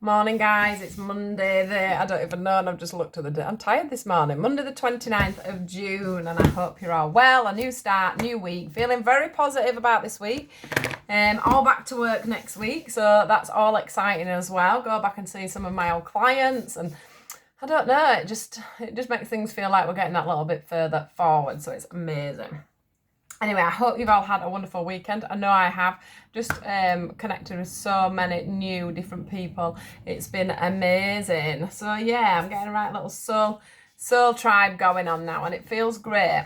Morning, guys. It's Monday. I don't even know, and I've just looked at the day. I'm tired this morning. Monday, the 29th of June, and I hope you're all well. A new start, new week. Feeling very positive about this week. All back to work next week, so that's all exciting as well. Go back and see some of my old clients, and I don't know. It just makes things feel like we're getting that little bit further forward. So it's amazing. Anyway, I hope you've all had a wonderful weekend. I know I have. Just connected with so many new different people. It's been amazing. So yeah, I'm getting a right little soul tribe going on now, and it feels great.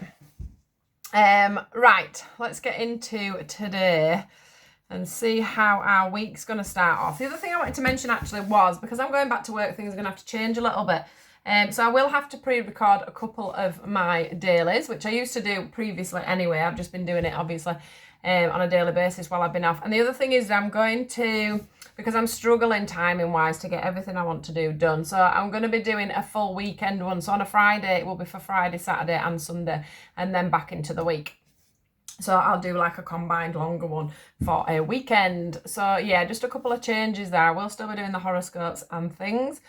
Right, let's get into today and see how our week's going to start off. The other thing I wanted to mention actually was, because I'm going back to work, things are going to have to change a little bit. So I will have to pre-record a couple of my dailies, which I used to do previously anyway. I've just been doing it, obviously, on a daily basis while I've been off. And the other thing is I'm going to, because I'm struggling timing-wise to get everything I want to do done, so I'm going to be doing a full weekend one. So on a Friday, it will be for Friday, Saturday and Sunday, and then back into the week. So I'll do like a combined longer one for a weekend. So yeah, just a couple of changes there. I will still be doing the horoscopes and things.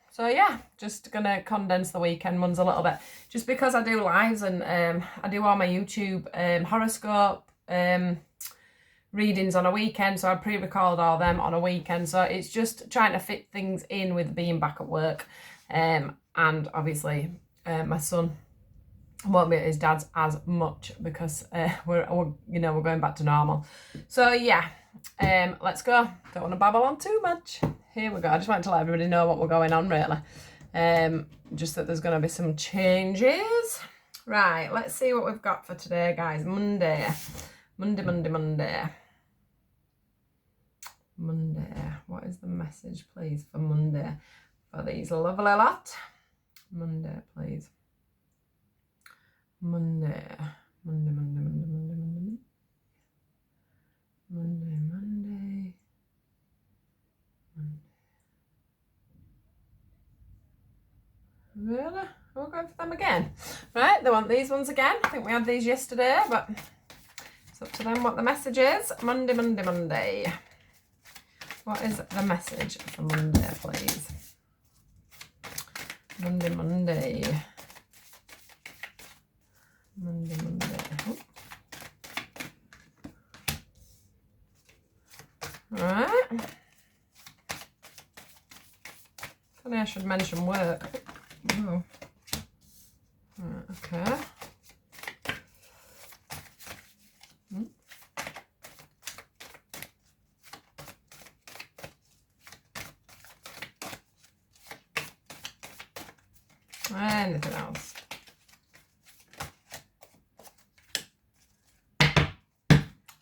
So yeah, just gonna condense the weekend ones a little bit, just because I do lives and I do all my YouTube horoscope readings on a weekend, so I pre-record all them on a weekend. So it's just trying to fit things in with being back at work, and obviously my son won't be at his dad's as much because we're going back to normal. So yeah, let's go. Don't want to babble on too much. Here we go. I just wanted to let everybody know what we're going on, really. Just that there's going to be some changes. Right, let's see what we've got for today, guys. Monday. Monday. What is the message, please, for Monday? For these lovely lot. Monday, please. Monday. Really? We're going for them again. Right, they want these ones again. I think we had these yesterday, but it's up to them what the message is. Monday. What is the message for Monday, please? Monday. Right. Funny I should mention work. Oh. Right, okay. Anything else?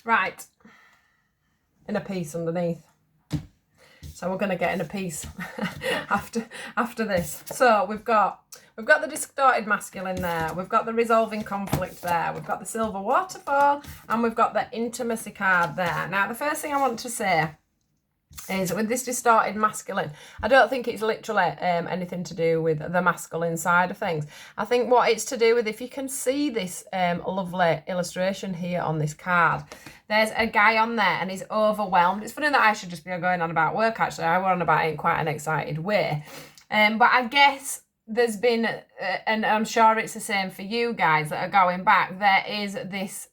Right. In a piece underneath. So we're going to get in a piece after this. So we've got the distorted masculine there. We've got the resolving conflict there. We've got the silver waterfall, and we've got the intimacy card there. Now, the first thing I want to say is with this distorted masculine, I don't think it's literally anything to do with the masculine side of things. I think what it's to do with, if you can see this lovely illustration here on this card, there's a guy on there and he's overwhelmed. It's funny that I should just be going on about work, actually. I went on about it in quite an excited way. But I guess there's been, and I'm sure it's the same for you guys that are going back, there is this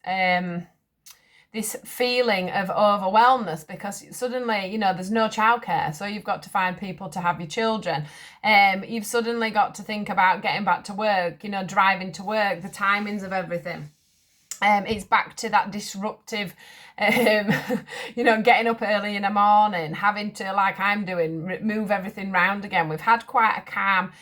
this feeling of overwhelmness because suddenly, there's no childcare. So you've got to find people to have your children. You've suddenly got to think about getting back to work, driving to work, the timings of everything. It's back to that disruptive, getting up early in the morning, having to, like I'm doing, move everything round again. We've had quite a calm,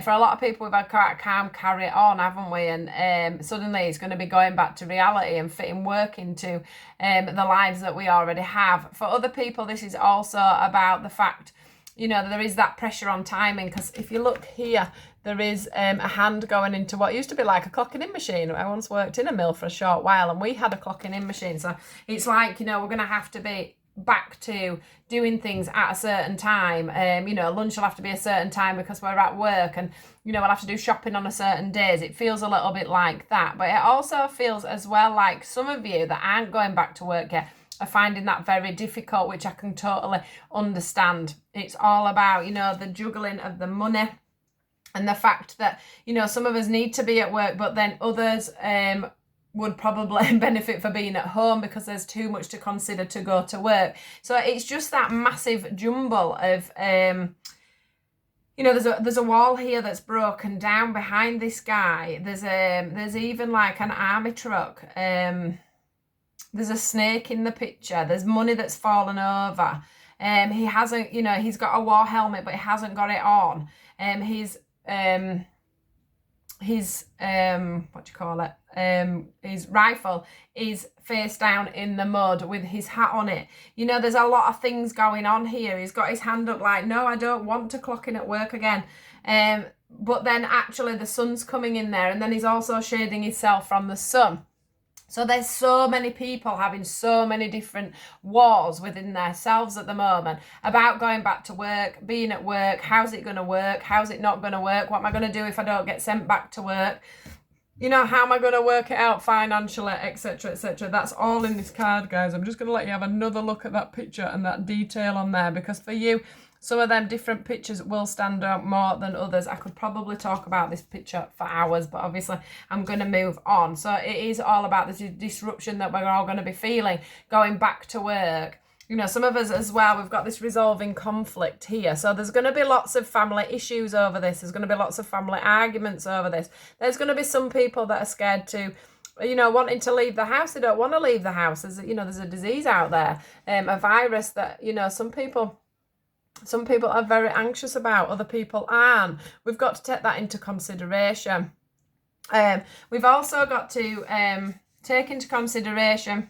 for a lot of people, we've had quite a calm carry on, haven't we? And suddenly it's going to be going back to reality and fitting work into the lives that we already have. For other people, this is also about the fact, there is that pressure on timing, because if you look here, there is a hand going into what used to be like a clocking in machine. I once worked in a mill for a short while and we had a clocking in machine. So it's like, we're going to have to be back to doing things at a certain time. Lunch will have to be a certain time because we're at work, and, we'll have to do shopping on a certain days. It feels a little bit like that. But it also feels as well like some of you that aren't going back to work yet are finding that very difficult, which I can totally understand. It's all about, you know, the juggling of the money and the fact that, you know, some of us need to be at work, but then others would probably benefit for being at home because there's too much to consider to go to work. So it's just that massive jumble of, you know, there's a wall here that's broken down behind this guy. There's even like an army truck. There's a snake in the picture. There's money that's fallen over. He hasn't, you know, he's got a war helmet, but he hasn't got it on. His what do you call it? His rifle is face down in the mud with his hat on it. You know, there's a lot of things going on here. He's got his hand up like, no, I don't want to clock in at work again. But then actually the sun's coming in there, and then he's also shading himself from the sun. So there's so many people having so many different wars within themselves at the moment about going back to work, being at work, how's it going to work, how's it not going to work, what am I going to do if I don't get sent back to work, you know, how am I going to work it out financially, etc, etc. That's all in this card, guys. I'm just going to let you have another look at that picture and that detail on there, because for you, some of them different pictures will stand out more than others. I could probably talk about this picture for hours, but obviously I'm going to move on. So it is all about this disruption that we're all going to be feeling going back to work. You know, some of us as well, we've got this resolving conflict here. So there's going to be lots of family issues over this. There's going to be lots of family arguments over this. There's going to be some people that are scared to, you know, wanting to leave the house. They don't want to leave the house. There's, you know, there's a disease out there, a virus that, you know, some people are very anxious about, other people aren't. We've got to take that into consideration. We've also got to take into consideration,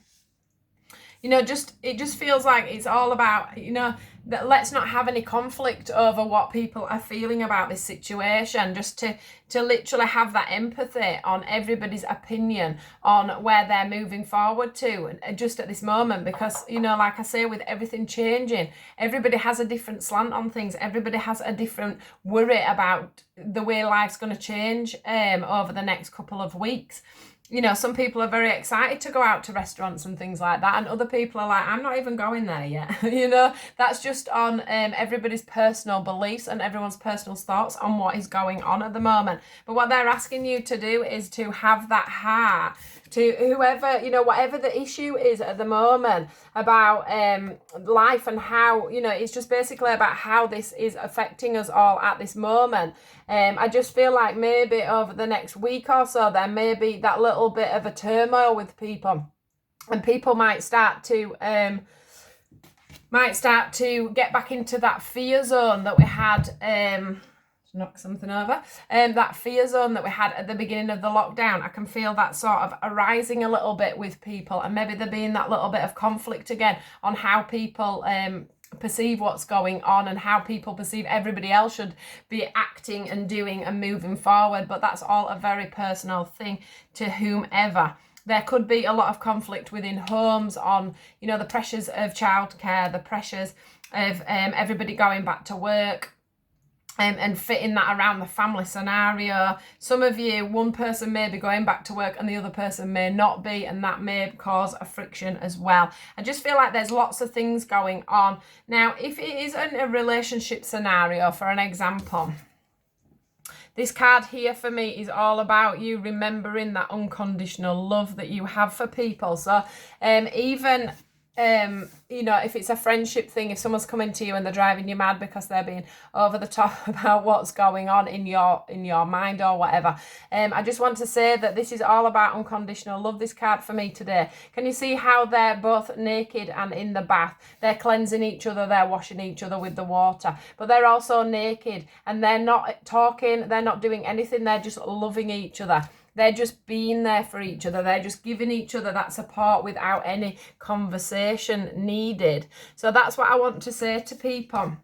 you know, it just feels like it's all about, you know, that let's not have any conflict over what people are feeling about this situation, just to literally have that empathy on everybody's opinion on where they're moving forward to, and just at this moment, because, you know, like I say, with everything changing, everybody has a different slant on things. Everybody has a different worry about the way life's going to change over the next couple of weeks. You know, some people are very excited to go out to restaurants and things like that, and other people are like, I'm not even going there yet. You know, that's just on everybody's personal beliefs and everyone's personal thoughts on what is going on at the moment. But what they're asking you to do is to have that heart to whoever, you know, whatever the issue is at the moment about life, and how, you know, it's just basically about how this is affecting us all at this moment. I just feel like maybe over the next week or so, there may be that little bit of a turmoil with people, and people might start to get back into that fear zone that we had, knock something over, that fear zone that we had at the beginning of the lockdown. I can feel that sort of arising a little bit with people, and maybe there being that little bit of conflict again on how people perceive what's going on, and how people perceive everybody else should be acting and doing and moving forward. But that's all a very personal thing to whomever. There could be a lot of conflict within homes on, you know, the pressures of childcare, the pressures of everybody going back to work, and fitting that around the family scenario. Some of you, one person may be going back to work and the other person may not be, and that may cause a friction as well. I just feel like there's lots of things going on. Now, if it is a relationship scenario, for an example, this card here for me is all about you remembering that unconditional love that you have for people. So even you know, if it's a friendship thing, if someone's coming to you and they're driving you mad because they're being over the top about what's going on in your mind or whatever, I just want to say that this is all about unconditional love, this card for me today. Can you see how they're both naked and in the bath? They're cleansing each other, they're washing each other with the water, but they're also naked, and they're not talking, they're not doing anything, they're just loving each other. They're just being there for each other. They're just giving each other that support without any conversation needed. So that's what I want to say to people.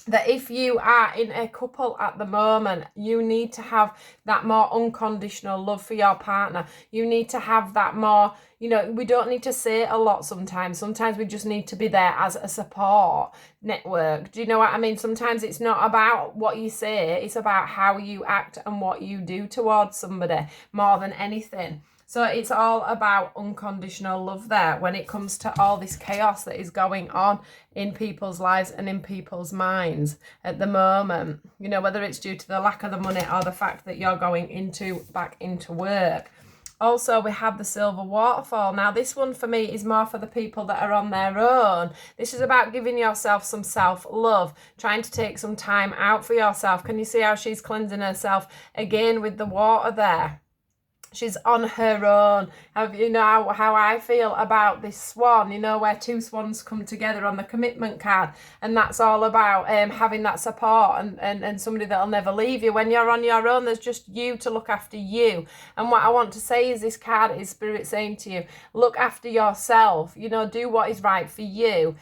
That if you are in a couple at the moment, you need to have that more unconditional love for your partner. You need to have that more, you know, we don't need to say a lot sometimes. Sometimes we just need to be there as a support network. Do you know what I mean? Sometimes it's not about what you say, it's about how you act and what you do towards somebody more than anything. So it's all about unconditional love there when it comes to all this chaos that is going on in people's lives and in people's minds at the moment. You know, whether it's due to the lack of the money or the fact that you're going back into work. Also, we have the silver waterfall. Now, this one for me is more for the people that are on their own. This is about giving yourself some self-love, trying to take some time out for yourself. Can you see how she's cleansing herself again with the water there? She's on her own. You know how I feel about this swan, you know, where two swans come together on the commitment card. And that's all about having that support and somebody that'll never leave you. When you're on your own, there's just you to look after you. And what I want to say is this card is Spirit saying to you, look after yourself, you know, do what is right for you.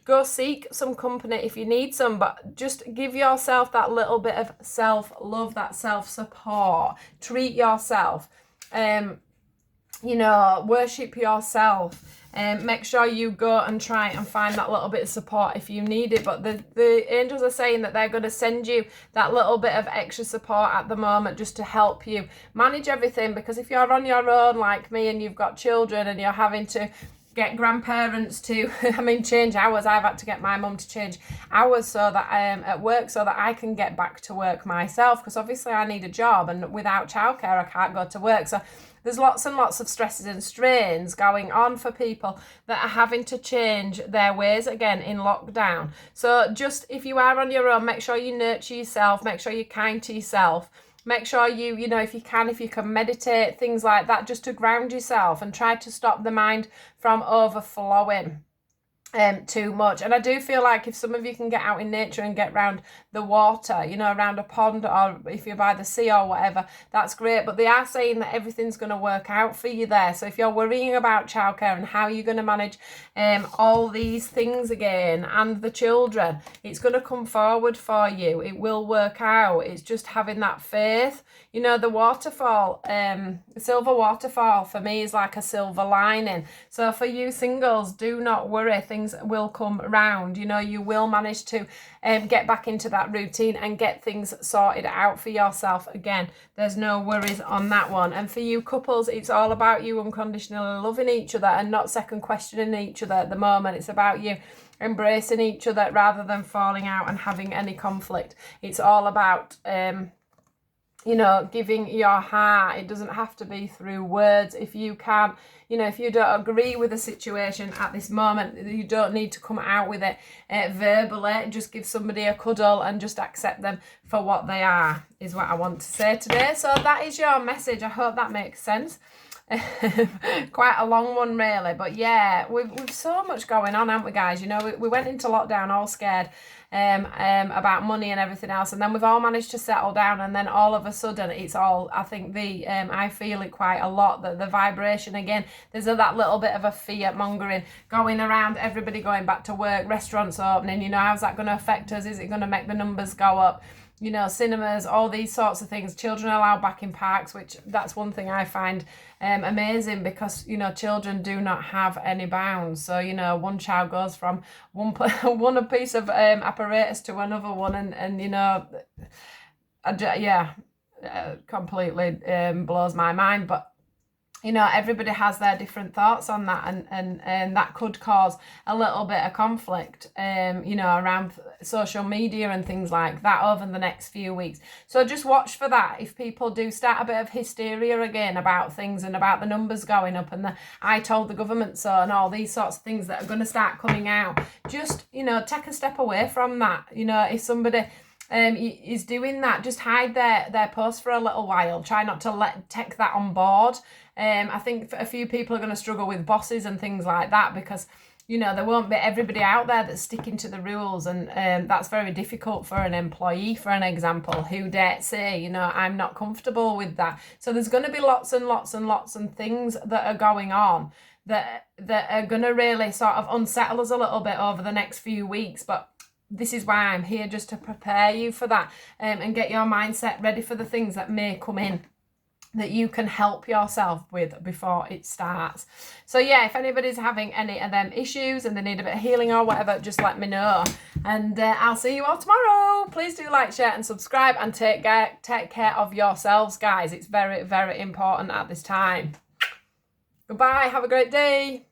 Go seek some company if you need some, but just give yourself that little bit of self-love, that self-support. Treat yourself. You know, worship yourself. Make sure you go and try and find that little bit of support if you need it. But the angels are saying that they're going to send you that little bit of extra support at the moment just to help you manage everything. Because if you're on your own like me and you've got children and you're having to get grandparents to, change hours. I've had to get my mum to change hours so that at work so that I can get back to work myself, because obviously I need a job and without childcare I can't go to work. So there's lots and lots of stresses and strains going on for people that are having to change their ways again in lockdown. So just if you are on your own, make sure you nurture yourself, make sure you're kind to yourself. Make sure you know, if you can meditate, things like that, just to ground yourself and try to stop the mind from overflowing too much. And I do feel like if some of you can get out in nature and get around the water, you know, around a pond, or if you're by the sea or whatever, that's great. But they are saying that everything's going to work out for you there. So if you're worrying about childcare and how you're going to manage all these things again and the children, it's going to come forward for you. It will work out. It's just having that faith. You know, the waterfall, silver waterfall for me is like a silver lining. So for you singles, do not worry. Things will come around. You know, you will manage to get back into that routine and get things sorted out for yourself again. There's no worries on that one. And for you couples, it's all about you unconditionally loving each other and not second questioning each other at the moment. It's about you embracing each other rather than falling out and having any conflict. It's all about you know, giving your heart. It doesn't have to be through words. If you can, you know, if you don't agree with a situation at this moment, you don't need to come out with it verbally. Just give somebody a cuddle and just accept them for what they are, is what I want to say today. So that is your message. I hope that makes sense. Quite a long one really, but yeah, we've so much going on, haven't we, guys? You know, we went into lockdown all scared about money and everything else, and then we've all managed to settle down, and then all of a sudden it's all, I think I feel it quite a lot, that the vibration again, there's that little bit of a fear mongering going around, everybody going back to work, restaurants opening, you know, how's that going to affect us? Is it going to make the numbers go up? You know, cinemas, all these sorts of things. Children allowed back in parks, which that's one thing I find amazing, because, you know, children do not have any bounds. So, you know, one child goes from one piece of apparatus to another one, and you know, completely blows my mind. But you know, everybody has their different thoughts on that, and that could cause a little bit of conflict, you know, around social media and things like that over the next few weeks. So just watch for that. If people do start a bit of hysteria again about things and about the numbers going up and the I told the government so and all these sorts of things that are going to start coming out, just, you know, take a step away from that. You know, if somebody is doing that, just hide their post for a little while. Try not to take that on board. I think a few people are going to struggle with bosses and things like that, because, you know, there won't be everybody out there that's sticking to the rules, and that's very difficult for an employee, for an example, who dare say, you know, I'm not comfortable with that. So there's going to be lots and lots and lots and things that are going on that are going to really sort of unsettle us a little bit over the next few weeks. But this is why I'm here, just to prepare you for that, and get your mindset ready for the things that may come in. that you can help yourself with before it starts. So yeah, if anybody's having any of them issues and they need a bit of healing or whatever, just let me know. And I'll see you all tomorrow. Please do like, share and subscribe, and take care of yourselves, guys. It's very, very important at this time. Goodbye. Have a great day.